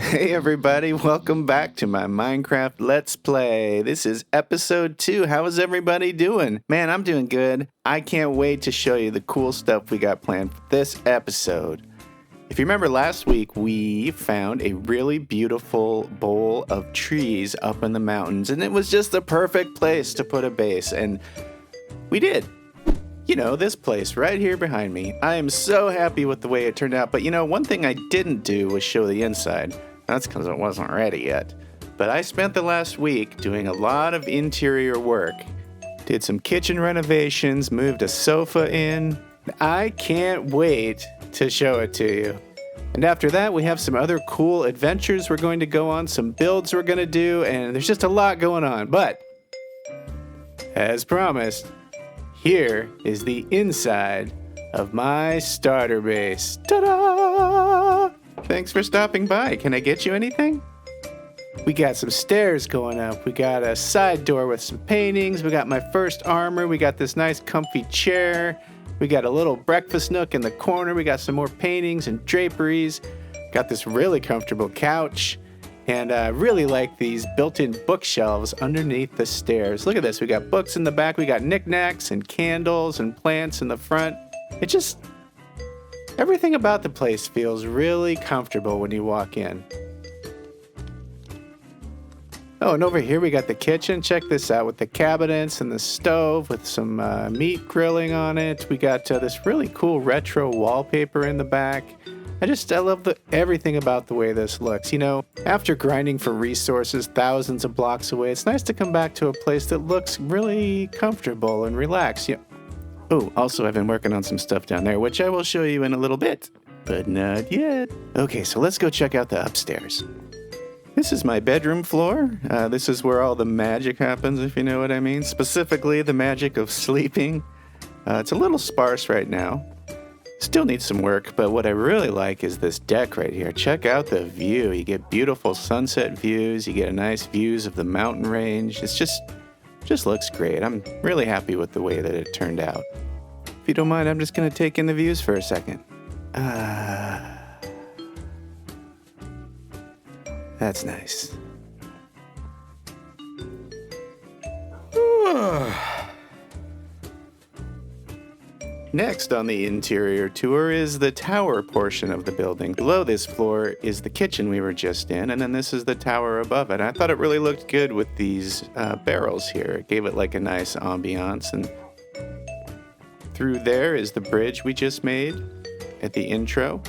Hey everybody, welcome back to my Minecraft Let's Play. This is episode 2. How is everybody doing? Man, I'm doing good. I can't wait to show you the cool stuff we got planned for this episode. If you remember last week, we found a really beautiful bowl of trees up in the mountains, and it was just the perfect place to put a base, and we did. You know, this place right here behind me. I am so happy with the way it turned out, but you know, one thing I didn't do was show the inside. That's because it wasn't ready yet. But I spent the last week doing a lot of interior work. Did some kitchen renovations, moved a sofa in. I can't wait to show it to you. And after that, we have some other cool adventures we're going to go on, some builds we're going to do, and there's just a lot going on. But, as promised, here is the inside of my starter base. Ta-da! Thanks for stopping by. Can I get you anything? We got some stairs going up. We got a side door with some paintings. We got my first armor. We got this nice comfy chair. We got a little breakfast nook in the corner. We got some more paintings and draperies. Got this really comfortable couch. And I really like these built-in bookshelves underneath the stairs. Look at this. We got books in the back. We got knickknacks and candles and plants in the front. Everything about the place feels really comfortable when you walk in. Oh, and over here we got the kitchen. Check this out with the cabinets and the stove with some meat grilling on it. We got this really cool retro wallpaper in the back. I love everything about the way this looks. You know, after grinding for resources thousands of blocks away, it's nice to come back to a place that looks really comfortable and relaxed. Yeah. Oh, also I've been working on some stuff down there, which I will show you in a little bit, but not yet. Okay, so let's go check out the upstairs. This is my bedroom floor. This is where all the magic happens, if you know what I mean. Specifically, the magic of sleeping. It's a little sparse right now. Still needs some work, but what I really like is this deck right here. Check out the view. You get beautiful sunset views. You get nice views of the mountain range. It's just looks great. I'm really happy with the way that it turned out. If you don't mind, I'm just going to take in the views for a second. That's nice. Next on the interior tour is the tower portion of the building. Below this floor is the kitchen we were just in, and then this is the tower above it. I thought it really looked good with these barrels here. It gave it like a nice ambiance, and through there is the bridge we just made at the intro.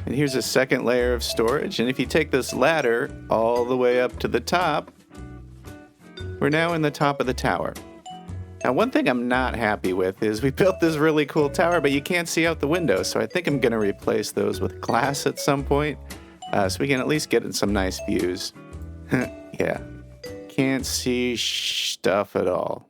And here's a second layer of storage, and if you take this ladder all the way up to the top, we're now in the top of the tower. Now, one thing I'm not happy with is we built this really cool tower, but you can't see out the windows, so I think I'm going to replace those with glass at some point, so we can at least get in some nice views. Yeah, can't see stuff at all.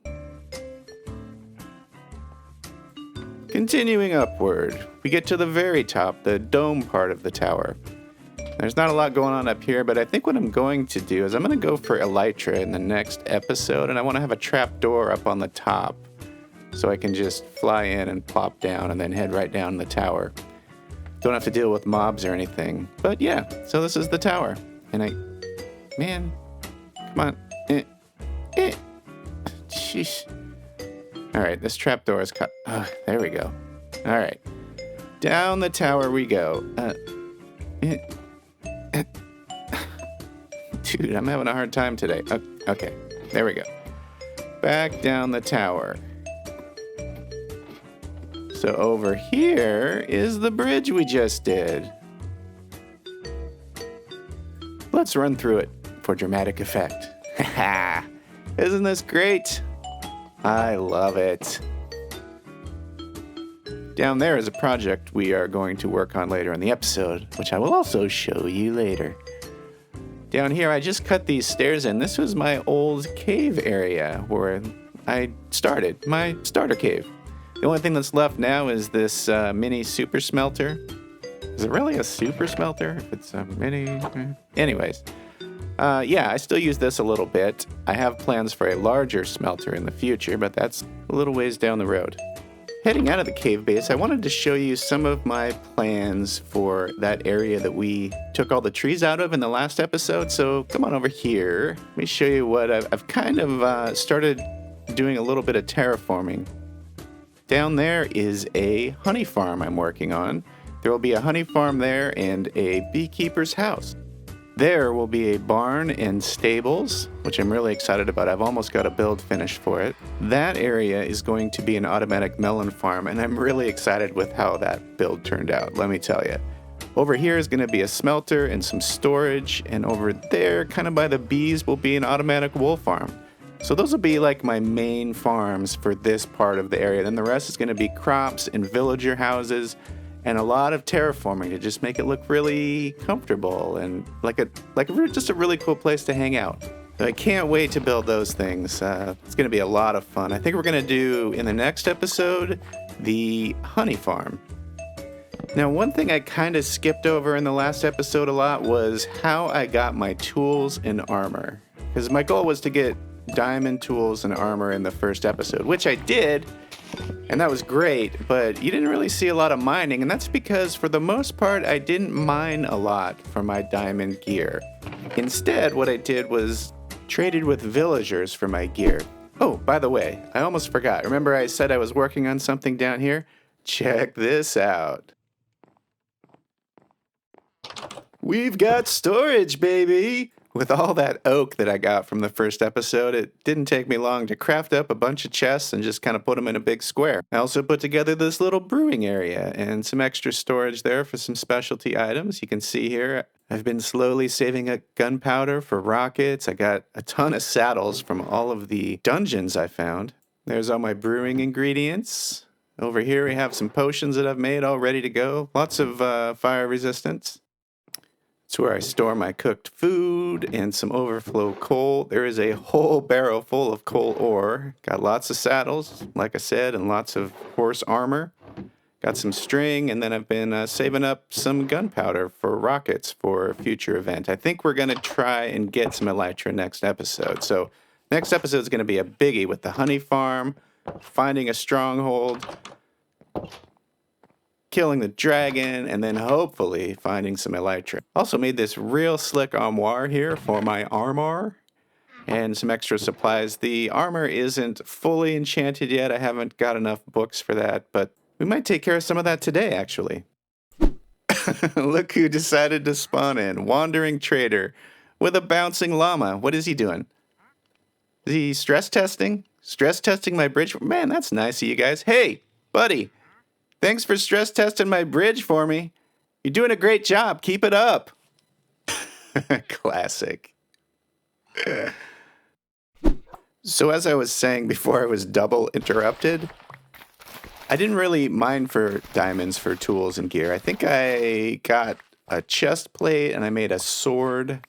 Continuing upward, we get to the very top, the dome part of the tower. There's not a lot going on up here, but I think what I'm going to do is I'm going to go for elytra in the next episode, and I want to have a trap door up on the top so I can just fly in and plop down and then head right down the tower. Don't have to deal with mobs or anything. But yeah, so this is the tower. And man, come on. Sheesh. All right, this trap door is cut. Oh, there we go. All right. Down the tower we go. Dude, I'm having a hard time today. Okay, there we go. Back down the tower. So over here is the bridge we just did. Let's run through it for dramatic effect. Haha! Isn't this great? I love it. Down there is a project we are going to work on later in the episode, which I will also show you later. Down here, I just cut these stairs in. This was my old cave area where I started, my starter cave. The only thing that's left now is this mini super smelter. Is it really a super smelter? If it's a mini... Anyways. Yeah, I still use this a little bit. I have plans for a larger smelter in the future, but that's a little ways down the road. Heading out of the cave base, I wanted to show you some of my plans for that area that we took all the trees out of in the last episode. So come on over here. Let me show you what I've kind of started doing a little bit of terraforming. Down there is a honey farm I'm working on. There will be a honey farm there and a beekeeper's house. There will be a barn and stables, which I'm really excited about. I've almost got a build finished for it. That area is going to be an automatic melon farm, and I'm really excited with how that build turned out, let me tell you. Over here is going to be a smelter and some storage, and over there, kind of by the bees, will be an automatic wool farm. So those will be like my main farms for this part of the area. Then the rest is going to be crops and villager houses, and a lot of terraforming to just make it look really comfortable and just a really cool place to hang out. So I can't wait to build those things. It's going to be a lot of fun. I think we're going to do, in the next episode, the honey farm. Now, one thing I kind of skipped over in the last episode a lot was how I got my tools and armor. Because my goal was to get diamond tools and armor in the first episode, which I did. And that was great, but you didn't really see a lot of mining, and that's because for the most part I didn't mine a lot for my diamond gear. Instead, what I did was traded with villagers for my gear. Oh, by the way, I almost forgot. Remember I said I was working on something down here? Check this out. We've got storage, baby! With all that oak that I got from the first episode, it didn't take me long to craft up a bunch of chests and just kind of put them in a big square. I also put together this little brewing area and some extra storage there for some specialty items. You can see here, I've been slowly saving up gunpowder for rockets. I got a ton of saddles from all of the dungeons I found. There's all my brewing ingredients. Over here we have some potions that I've made all ready to go. Lots of fire resistance. It's where I store my cooked food and some overflow coal. There is a whole barrel full of coal ore. Got lots of saddles, like I said, and lots of horse armor. Got some string, and then I've been saving up some gunpowder for rockets for a future event. I think we're going to try and get some elytra next episode. So next episode is going to be a biggie with the honey farm, finding a stronghold, killing the dragon, and then hopefully finding some elytra. Also made this real slick armoire here for my armor and some extra supplies. The armor isn't fully enchanted yet. I haven't got enough books for that, but we might take care of some of that today, actually. Look who decided to spawn in. Wandering trader with a bouncing llama. What is he doing? Is he stress testing? Stress testing my bridge? Man, that's nice of you guys. Hey, buddy. Thanks for stress testing my bridge for me. You're doing a great job. Keep it up. Classic. So as I was saying before I was double interrupted, I didn't really mine for diamonds for tools and gear. I think I got a chest plate and I made a sword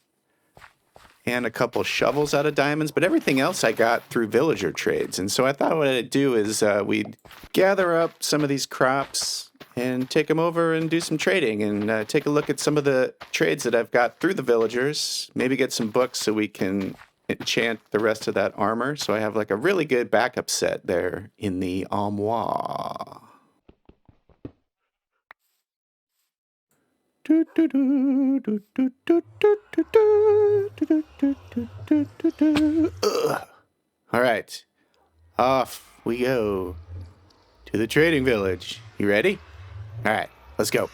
and a couple shovels out of diamonds, but everything else I got through villager trades. And so I thought what I'd do is we'd gather up some of these crops and take them over and do some trading and take a look at some of the trades that I've got through the villagers, maybe get some books so we can enchant the rest of that armor. So I have like a really good backup set there in the armoire. All right, off we go to the trading village. You ready? All right, let's go.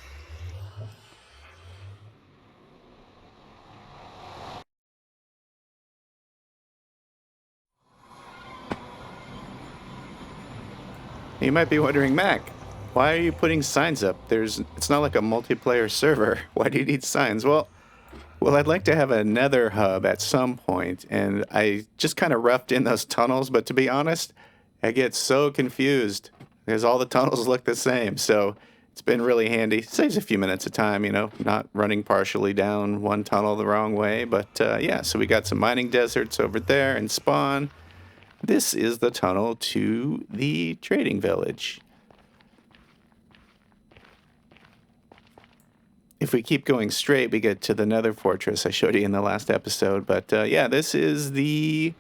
You might be wondering, Mac, why are you putting signs up? It's not like a multiplayer server. Why do you need signs? Well, I'd like to have a nether hub at some point, and I just kind of roughed in those tunnels, but to be honest, I get so confused because all the tunnels look the same, so it's been really handy. Saves a few minutes of time, not running partially down one tunnel the wrong way, but yeah, so we got some mining deserts over there and spawn. This is the tunnel to the trading village. If we keep going straight, we get to the nether fortress I showed you in the last episode. But yeah, this is the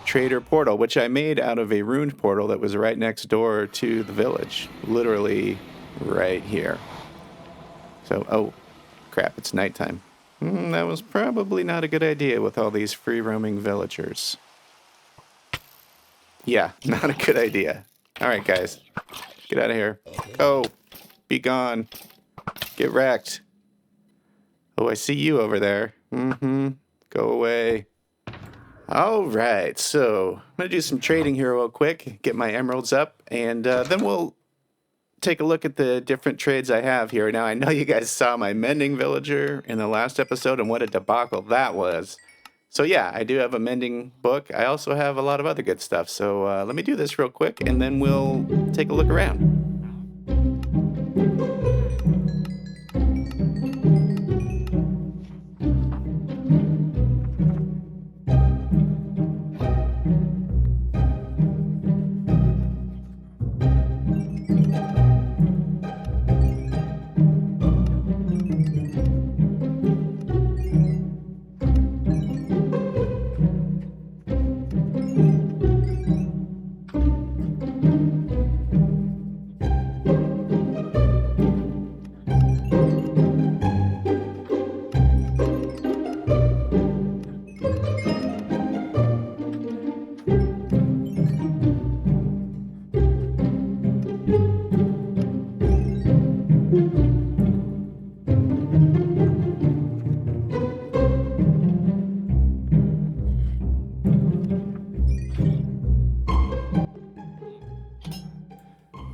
trader portal, which I made out of a ruined portal that was right next door to the village. Literally right here. So, oh, crap, it's nighttime. That was probably not a good idea with all these free-roaming villagers. Yeah, not a good idea. All right, guys, get out of here. Oh, be gone. Get wrecked. Oh, I see you over there. Go away. All right, so I'm going to do some trading here real quick, get my emeralds up, and then we'll take a look at the different trades I have here. Now, I know you guys saw my mending villager in the last episode and what a debacle that was. So yeah, I do have a mending book. I also have a lot of other good stuff. So let me do this real quick, and then we'll take a look around.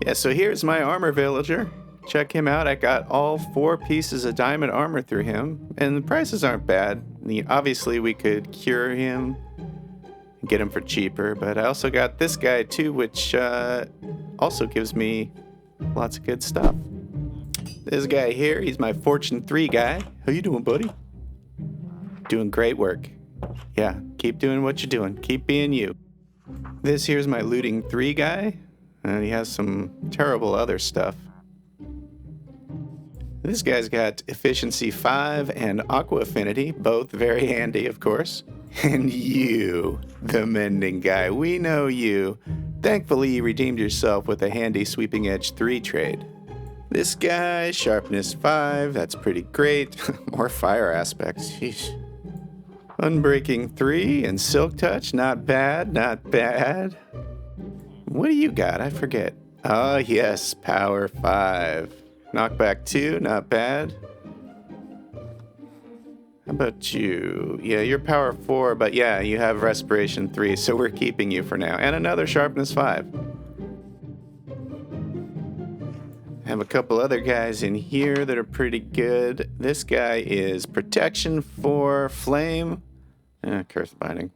Yeah, so here's my armor villager. Check him out. I got all 4 pieces of diamond armor through him, and the prices aren't bad. Obviously, we could cure him and get him for cheaper, but I also got this guy too, which also gives me lots of good stuff. This guy here, he's my Fortune 3 guy. How you doing, buddy? Doing great work. Yeah, keep doing what you're doing. Keep being you. This here's my Looting 3 guy. And he has some terrible other stuff. This guy's got Efficiency 5 and Aqua Affinity, both very handy, of course. And you, the mending guy, we know you. Thankfully, you redeemed yourself with a handy Sweeping Edge 3 trade. This guy, Sharpness 5, that's pretty great. More fire aspects, sheesh. Unbreaking 3 and Silk Touch, not bad, not bad. What do you got? I forget. Oh, yes, Power 5. Knockback 2, not bad. How about you? Yeah, you're Power 4, but yeah, you have Respiration 3, so we're keeping you for now. And another Sharpness 5. I have a couple other guys in here that are pretty good. This guy is Protection 4, Flame. Curse Binding.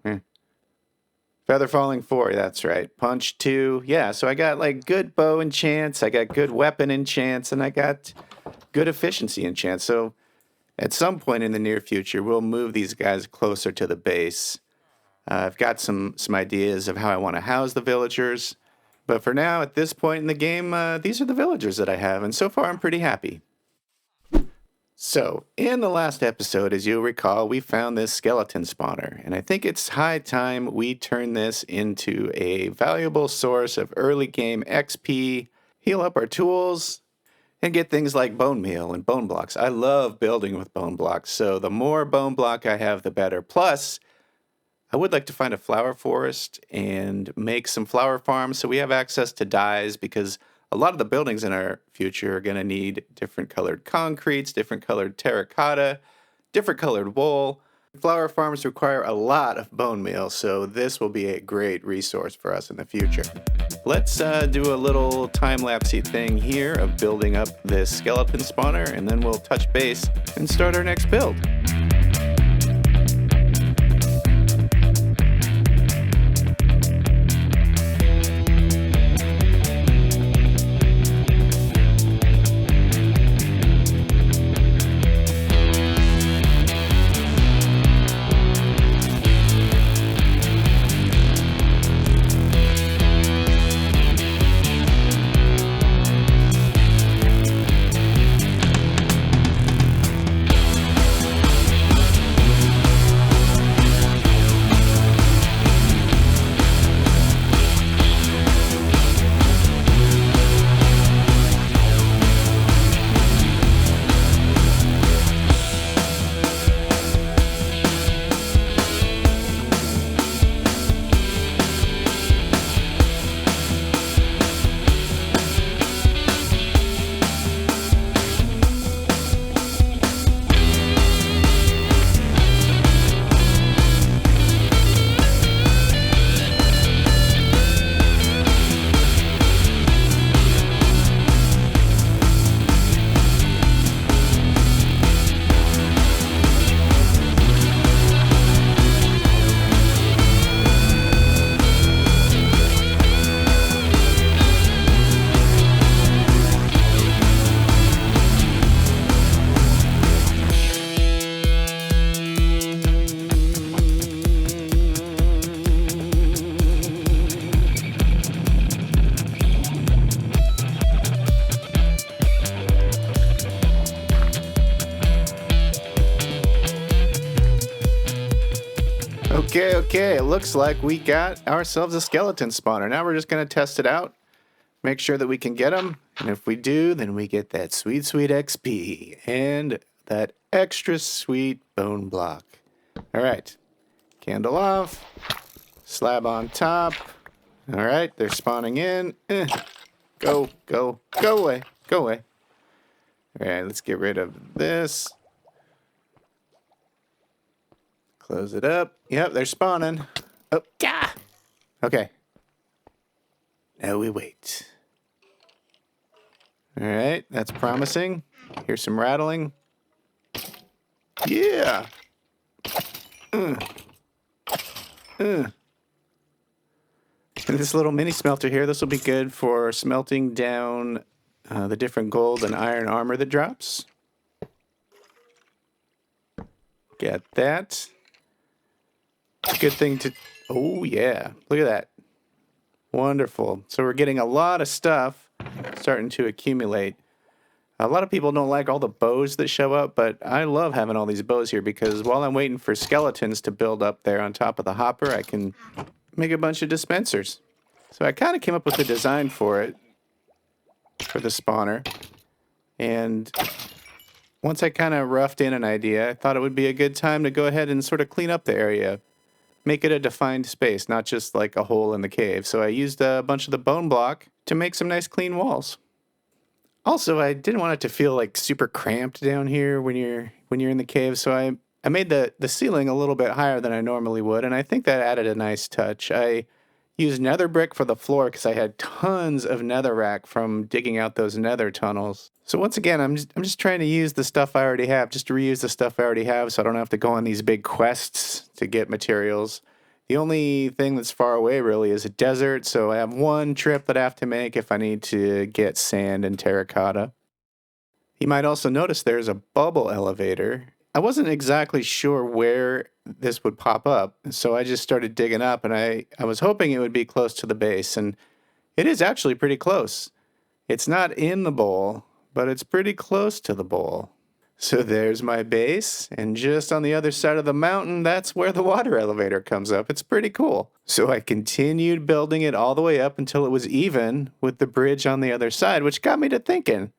Feather Falling 4, that's right. Punch 2. Yeah, so I got like good bow enchants, I got good weapon enchants, and I got good efficiency enchants. So at some point in the near future, we'll move these guys closer to the base. I've got some ideas of how I want to house the villagers. But for now, at this point in the game, these are the villagers that I have, and so far I'm pretty happy. So, in the last episode, as you'll recall, we found this skeleton spawner, and I think it's high time we turn this into a valuable source of early game XP, heal up our tools, and get things like bone meal and bone blocks. I love building with bone blocks, so the more bone block I have, the better. Plus, I would like to find a flower forest and make some flower farms so we have access to dyes, because a lot of the buildings in our future are going to need different colored concretes, different colored terracotta, different colored wool. Flower farms require a lot of bone meal, so this will be a great resource for us in the future. Let's do a little time-lapsey thing here of building up this skeleton spawner, and then we'll touch base and start our next build. Okay. It looks like we got ourselves a skeleton spawner. Now we're just going to test it out. Make sure that we can get them. And if we do, then we get that sweet XP and that extra sweet bone block. All right. Candle off. Slab on top. All right. They're spawning in. Go away. All right. Let's get rid of this. Close it up. Yep, they're spawning. Oh, yeah. Okay. Now we wait. All right, that's promising. Here's some rattling. Yeah. And this little mini smelter here, this will be good for smelting down the different gold and iron armor that drops. Get that. Good thing to... Oh, yeah. Look at that. Wonderful. So we're getting a lot of stuff starting to accumulate. A lot of people don't like all the bows that show up, but I love having all these bows here because while I'm waiting for skeletons to build up there on top of the hopper, I can make a bunch of dispensers. So I kind of came up with a design for it, for the spawner. And once I kind of roughed in an idea, I thought it would be a good time to go ahead and sort of clean up the area. Make it a defined space, not just like a hole in the cave. So I used a bunch of the bone block to make some nice clean walls. Also, I didn't want it to feel like super cramped down here when you're in the cave, so I made the ceiling a little bit higher than I normally would, and I think that added a nice touch. I used nether brick for the floor because I had tons of netherrack from digging out those nether tunnels. So once again, I'm just trying to use the stuff I already have, just to reuse the stuff I already have so I don't have to go on these big quests to get materials. The only thing that's far away really is a desert, so I have one trip that I have to make if I need to get sand and terracotta. You might also notice there's a bubble elevator. I wasn't exactly sure where this would pop up, so I just started digging up, and I was hoping it would be close to the base, and it is actually pretty close. It's not in the bowl, but it's pretty close to the bowl. So there's my base, and just on the other side of the mountain, that's where the water elevator comes up. It's pretty cool. So I continued building it all the way up until it was even with the bridge on the other side, which got me to thinking,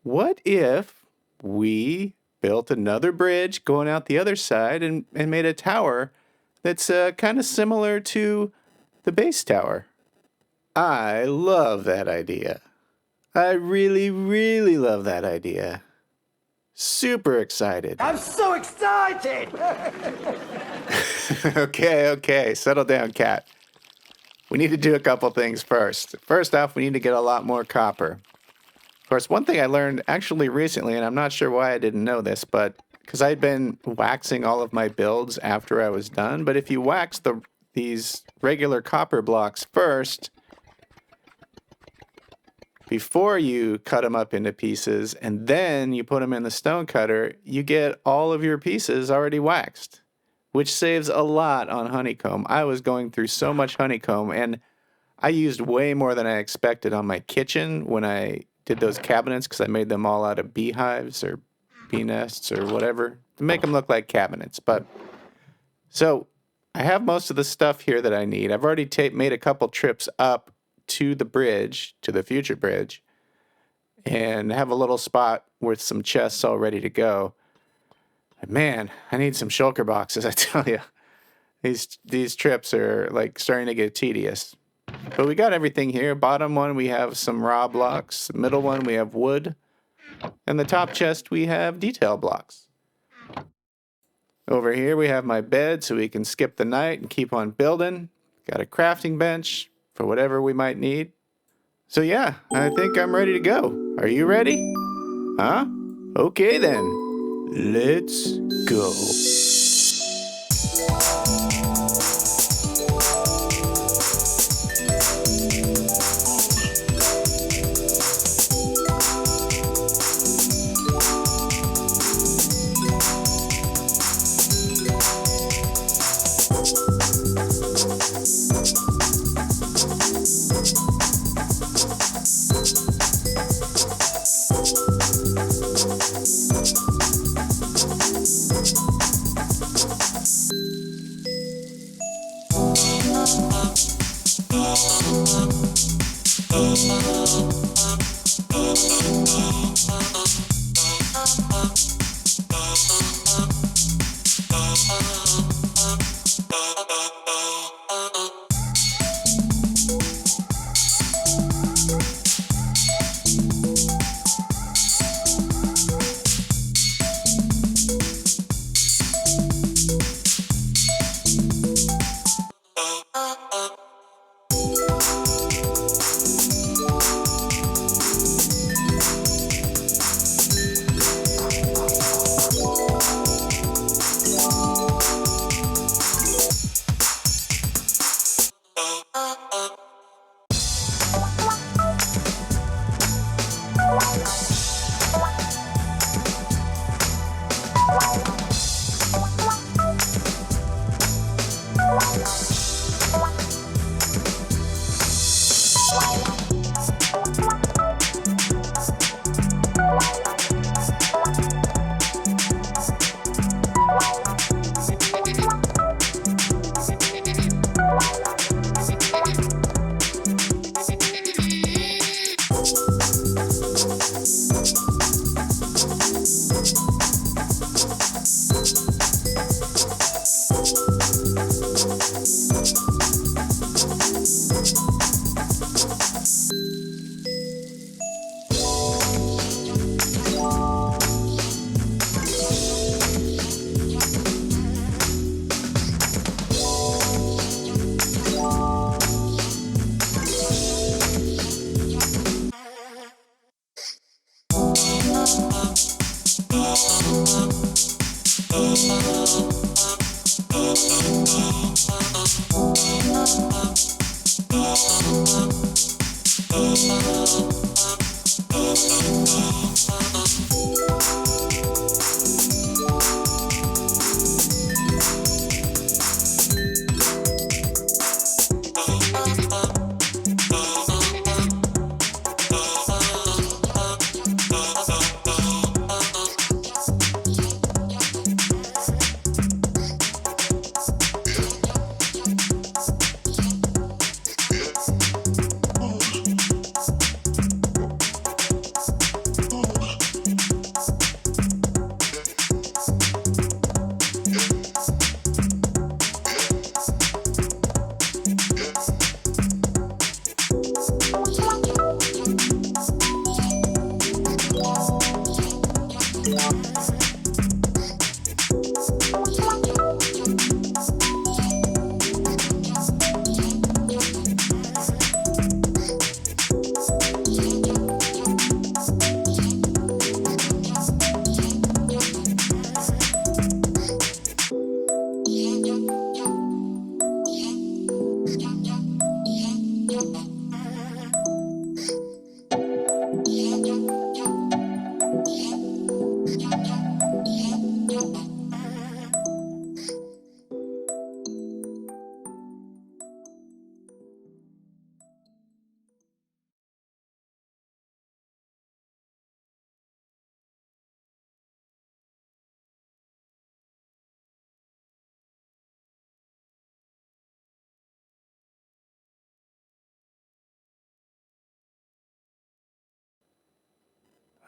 what if we built another bridge going out the other side and made a tower that's kind of similar to the base tower? I love that idea. I really, really love that idea. Super excited. I'm so excited! Okay. Settle down, cat. We need to do a couple things first. First off, we need to get a lot more copper. Of course, one thing I learned actually recently, and I'm not sure why I didn't know this, but because I'd been waxing all of my builds after I was done, but if you wax these regular copper blocks first, before you cut them up into pieces, and then you put them in the stone cutter, you get all of your pieces already waxed, which saves a lot on honeycomb. I was going through so much honeycomb, and I used way more than I expected on my kitchen when I did those cabinets, because I made them all out of beehives or bee nests or whatever to make them look like cabinets. But so I have most of the stuff here that I need. I've already made a couple trips up to the bridge, to the future bridge, and have a little spot with some chests all ready to go. And man, I need some shulker boxes, I tell you. These trips are like starting to get tedious. But we got everything here. Bottom one, we have some raw blocks. The middle one, we have wood. And the top chest, we have detail blocks. Over here, we have my bed so we can skip the night and keep on building. Got a crafting bench for whatever we might need. So yeah, I think I'm ready to go. Are you ready? Huh? Okay then. Let's go.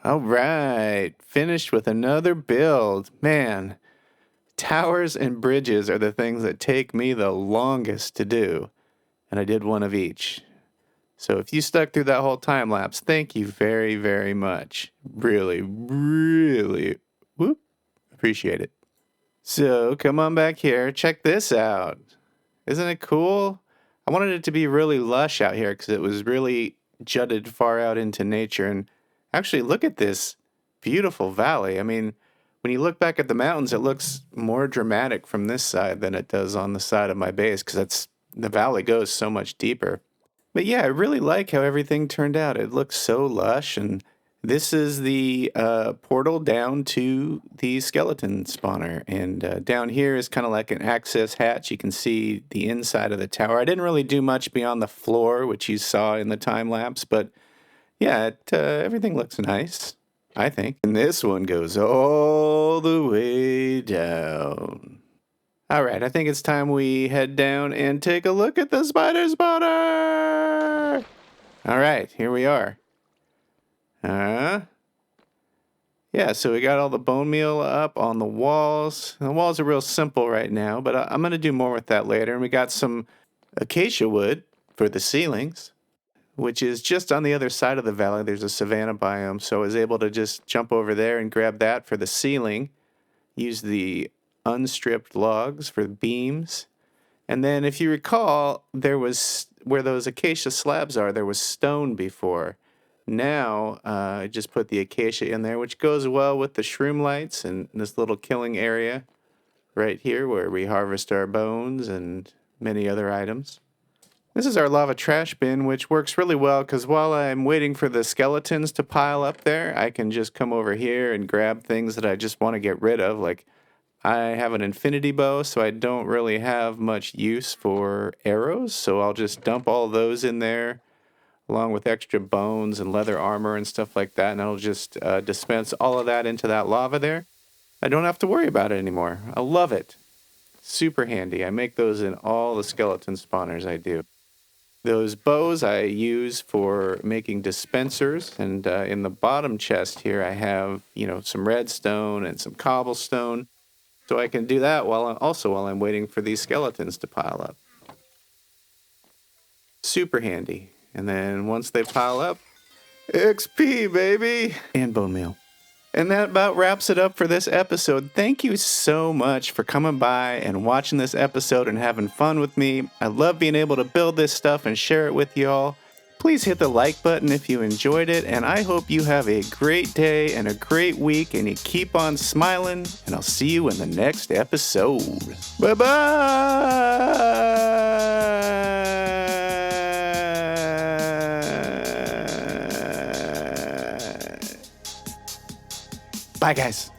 All right, finished with another build. Man, towers and bridges are the things that take me the longest to do, and I did one of each. So if you stuck through that whole time lapse, thank you very, very much. Really, really, appreciate it. So come on back here, check this out. Isn't it cool? I wanted it to be really lush out here because it was really jutted far out into nature. And actually, look at this beautiful valley. I mean, when you look back at the mountains, it looks more dramatic from this side than it does on the side of my base because the valley goes so much deeper. But yeah, I really like how everything turned out. It looks so lush, and this is the portal down to the skeleton spawner. And down here is kind of like an access hatch. You can see the inside of the tower. I didn't really do much beyond the floor, which you saw in the time lapse, but yeah, everything looks nice, I think. And this one goes all the way down. All right, I think it's time we head down and take a look at the spider spawner. All right, here we are. Yeah, so we got all the bone meal up on the walls. The walls are real simple right now, but I'm going to do more with that later. And we got some acacia wood for the ceilings, which is just on the other side of the valley. There's a savanna biome, so I was able to just jump over there and grab that for the ceiling. Use the unstripped logs for the beams. And then if you recall, there was, where those acacia slabs are, there was stone before. Now, I just put the acacia in there, which goes well with the shroom lights and this little killing area right here where we harvest our bones and many other items. This is our lava trash bin, which works really well because while I'm waiting for the skeletons to pile up there, I can just come over here and grab things that I just want to get rid of. Like, I have an infinity bow, so I don't really have much use for arrows, so I'll just dump all those in there along with extra bones and leather armor and stuff like that, and I'll just dispense all of that into that lava there. I don't have to worry about it anymore. I love it. Super handy. I make those in all the skeleton spawners I do. Those bows I use for making dispensers, and in the bottom chest here I have, some redstone and some cobblestone, so I can do that while I'm waiting for these skeletons to pile up. Super handy. And then once they pile up, XP, baby! And bone meal. And that about wraps it up for this episode. Thank you so much for coming by and watching this episode and having fun with me. I love being able to build this stuff and share it with y'all. Please hit the like button if you enjoyed it, and I hope you have a great day and a great week, and you keep on smiling, and I'll see you in the next episode. Bye-bye! Bye, guys.